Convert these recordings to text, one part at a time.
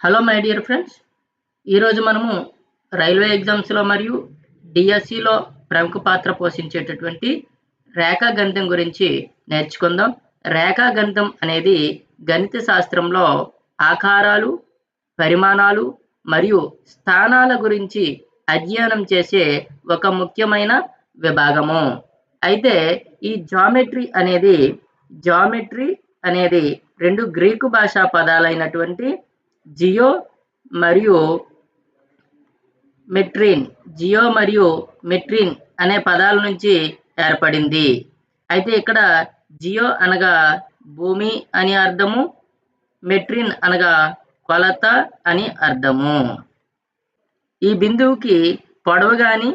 Hello my dear friends, ఈరోజు మనము railway ఎగ్జామ్స్లో మరియు డిఎస్సిలో ప్రముఖ పాత్ర పోషించేటటువంటి రేఖాగణితం గురించి నేర్చుకుందాం. రేఖాగణితం అనేది గణిత శాస్త్రంలో ఆకారాలు, పరిమాణాలు మరియు స్థానాల గురించి అధ్యయనం చేసే ఒక ముఖ్యమైన విభాగము. అయితే ఈ జామెట్రీ అనేది రెండు గ్రీకు భాషా పదాలైనటువంటి జియో మరియు మెట్రిన్ అనే పదాల నుంచి ఏర్పడింది. అయితే ఇక్కడ జియో అనగా భూమి అని అర్థము, మెట్రిన్ అనగా కొలత అని అర్థము. ఈ బిందువుకి పొడవు గాని,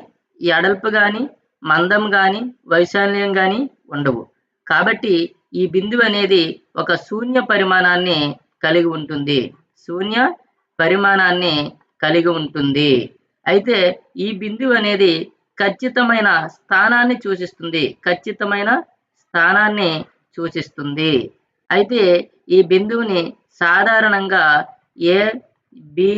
ఎడల్పు గాని, మందం గాని, వైశాల్యం గాని ఉండవు. కాబట్టి ఈ బిందువు అనేది ఒక శూన్య పరిమాణాన్ని కలిగి ఉంటుంది. అయితే ఈ బిందువు అనేది ఖచ్చితమైన స్థానాన్ని సూచిస్తుంది. అయితే ఈ బిందువుని సాధారణంగా A, B,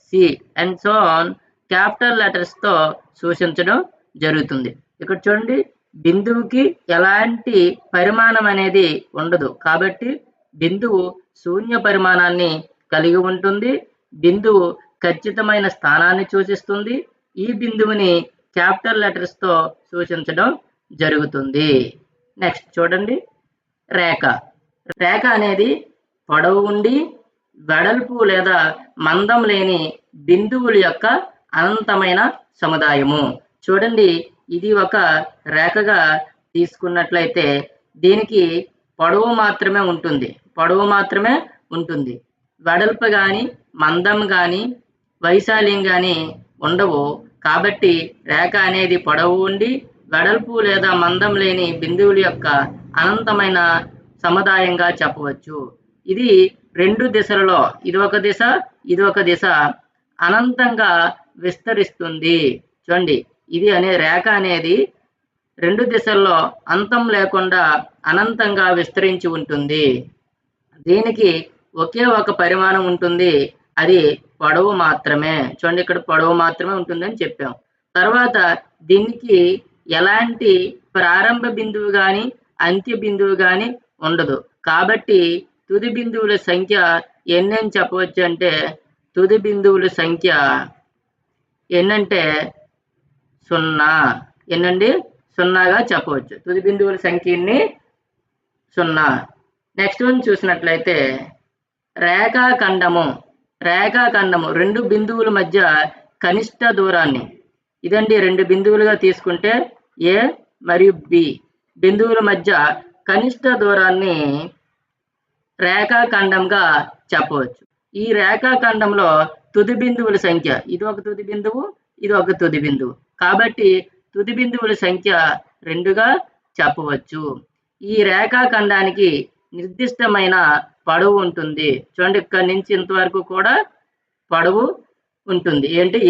C and so on capital లెటర్స్తో సూచించడం జరుగుతుంది. ఇక్కడ చూడండి, బిందువుకి ఎలాంటి పరిమాణం అనేది ఉండదు. కాబట్టి బిందువు శూన్య పరిమాణాన్ని కలిగి ఉంటుంది. బిందువు ఖచ్చితమైన స్థానాన్ని సూచిస్తుంది. ఈ బిందువుని క్యాపిటల్ లెటర్స్తో సూచించడం జరుగుతుంది. నెక్స్ట్ చూడండి, రేఖ అనేది పొడవు ఉండి వెడల్పు లేదా మందం లేని బిందువుల యొక్క అనంతమైన సముదాయము. చూడండి, ఇది ఒక రేఖగా తీసుకున్నట్లయితే దీనికి పొడవు మాత్రమే ఉంటుంది. వెడల్పు కానీ, మందం కానీ, వైశాల్యం కానీ ఉండవు. కాబట్టి రేఖ అనేది పొడవు ఉండి వెడల్పు లేదా మందం లేని బిందువుల యొక్క అనంతమైన సముదాయంగా చెప్పవచ్చు. ఇది రెండు దిశలలో, ఇది ఒక దిశ అనంతంగా విస్తరిస్తుంది. చూడండి, రేఖ అనేది రెండు దిశల్లో అంతం లేకుండా అనంతంగా విస్తరించి ఉంటుంది. దీనికి ఒకే ఒక పరిమాణం ఉంటుంది, అది పొడవు మాత్రమే. చూడండి, ఇక్కడ పొడవు మాత్రమే ఉంటుందని చెప్పాం. తర్వాత దీనికి ఎలాంటి ప్రారంభ బిందువు కానీ అంత్య బిందువు కానీ ఉండదు. కాబట్టి తుది బిందువుల సంఖ్య ఎన్నని చెప్పవచ్చు అంటే, తుది బిందువుల సంఖ్య ఎన్నంటే 0. సున్నాగా చెప్పవచ్చు. తుది బిందువుల సంఖ్యని 0. నెక్స్ట్ వన్ చూసినట్లయితే రేఖాఖండము రెండు బిందువుల మధ్య కనిష్ట దూరాన్ని, రెండు బిందువులుగా తీసుకుంటే ఏ మరియు బి బిందువుల మధ్య కనిష్ట దూరాన్ని రేఖాఖండంగా చెప్పవచ్చు. ఈ రేఖాఖండంలో తుది బిందువుల సంఖ్య, ఇది ఒక తుది బిందువు. కాబట్టి తుది బిందువుల సంఖ్య 2గా చెప్పవచ్చు. ఈ రేఖాఖండానికి నిర్దిష్టమైన పొడవు ఉంటుంది. చూడండి, ఇక్కడి నుంచి ఇంతవరకు కూడా పొడవు ఉంటుంది.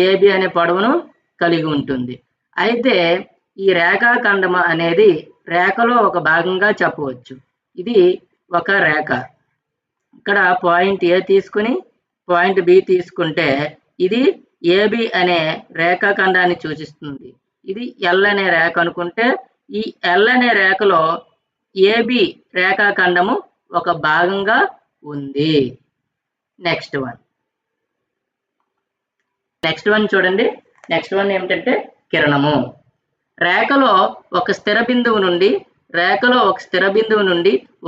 ఏబి అనే పొడవును కలిగి ఉంటుంది. అయితే ఈ రేఖాఖండం అనేది రేఖలో ఒక భాగంగా చెప్పవచ్చు. ఇది ఒక రేఖ. ఇక్కడ పాయింట్ ఏ తీసుకుని పాయింట్ బి తీసుకుంటే ఇది ఏబి అనే రేఖాఖండాన్ని సూచిస్తుంది. ఇది ఎల్ అనే రేఖ అనుకుంటే ఈ ఎల్ అనే రేఖలో ఏబి రేఖాఖండము ఒక భాగంగా ఉంది. నెక్స్ట్ వన్ చూడండి. నెక్స్ట్ వన్ ఏమిటంటే కిరణము. రేఖలో ఒక స్థిర బిందువు నుండి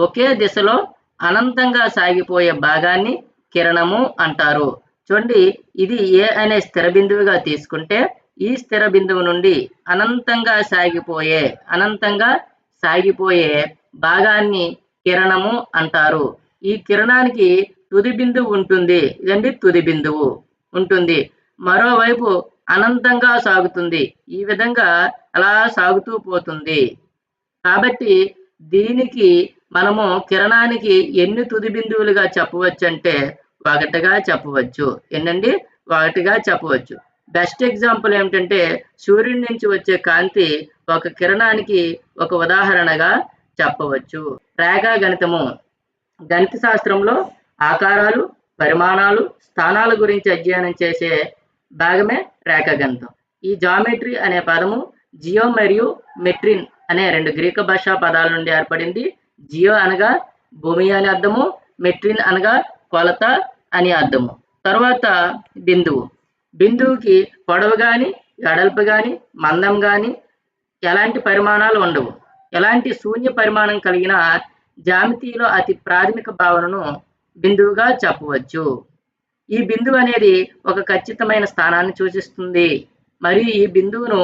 ఒకే దిశలో అనంతంగా సాగిపోయే భాగాన్ని కిరణము అంటారు. చూడండి, ఇది ఏ అనే స్థిర బిందువుగా తీసుకుంటే ఈ స్థిర బిందువు నుండి అనంతంగా సాగిపోయే భాగాన్ని కిరణము అంటారు. ఈ కిరణానికి తుది బిందువు ఉంటుంది. మరోవైపు అనంతంగా సాగుతుంది. ఈ విధంగా అలా సాగుతూ పోతుంది. కాబట్టి దీనికి మనము కిరణానికి ఎన్ని తుది బిందువులుగా చెప్పవచ్చు అంటే 1గా చెప్పవచ్చు. 1గా చెప్పవచ్చు. బెస్ట్ ఎగ్జాంపుల్ ఏమిటంటే, సూర్యుడి నుంచి వచ్చే కాంతి ఒక కిరణానికి ఒక ఉదాహరణగా చెప్పవచ్చు. రేఖాగణితము గణిత శాస్త్రంలో ఆకారాలు, పరిమాణాలు, స్థానాల గురించి అధ్యయనం చేసే భాగమే రేఖాగణితం. ఈ జామెట్రీ అనే పదము జియో మరియు మెట్రిన్ అనే 2 గ్రీకు భాషా పదాల నుండి ఏర్పడింది. జియో అనగా భూమి అని అర్థము, మెట్రిన్ అనగా కొలత అని అర్థము. తర్వాత బిందువు. బిందువుకి పొడవు కానీ, వెడల్పు కానీ, మందం కానీ ఎలాంటి పరిమాణాలు ఉండవు. ఎలాంటి శూన్య పరిమాణం కలిగిన జ్యామితిలో అతి ప్రాథమిక భావనను బిందువుగా చెప్పవచ్చు. ఈ బిందువు అనేది ఒక ఖచ్చితమైన స్థానాన్ని సూచిస్తుంది మరియు ఈ బిందువును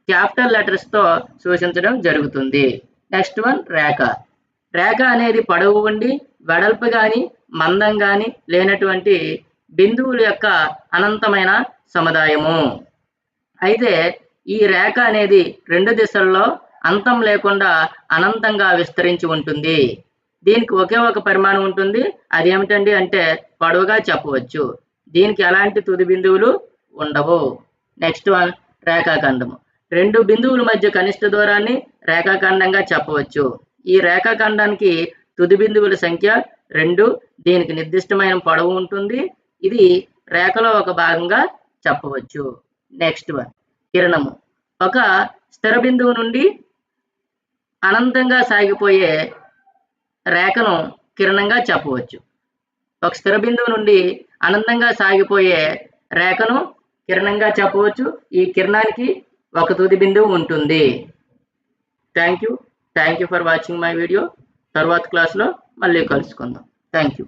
క్యాపిటల్ లెటర్స్తో సూచించడం జరుగుతుంది. నెక్స్ట్ వన్ రేఖ. రేఖ అనేది పొడవు ఉండి వెడల్పు కానీ మందం కానీ లేనటువంటి బిందువుల యొక్క అనంతమైన సముదాయము. అయితే ఈ రేఖ అనేది 2 దిశల్లో అంతం లేకుండా అనంతంగా విస్తరించి ఉంటుంది. దీనికి ఒకే ఒక పరిమాణం ఉంటుంది. అది ఏమిటండి అంటే పొడవుగా చెప్పవచ్చు. దీనికి ఎలాంటి తుది బిందువులు ఉండవు. Next one రేఖాఖండము. 2 బిందువుల మధ్య కనిష్ట దూరాన్ని రేఖాఖండంగా చెప్పవచ్చు. ఈ రేఖాఖండానికి తుది బిందువుల సంఖ్య 2. దీనికి నిర్దిష్టమైన పొడవు ఉంటుంది. ఇది రేఖలో ఒక భాగంగా చెప్పవచ్చు. నెక్స్ట్ వన్ కిరణము. ఒక స్థిర బిందువు నుండి అనంతంగా సాగిపోయే రేఖను కిరణంగా చెప్పవచ్చు. ఒక స్థిర బిందువు నుండి అనంతంగా సాగిపోయే రేఖను కిరణంగా చెప్పవచ్చు. ఈ కిరణానికి ఒక తుది బిందువు ఉంటుంది. Thank you for watching my video. తర్వాత క్లాస్లో మళ్ళీ కలుసుకుందాం. Thank you.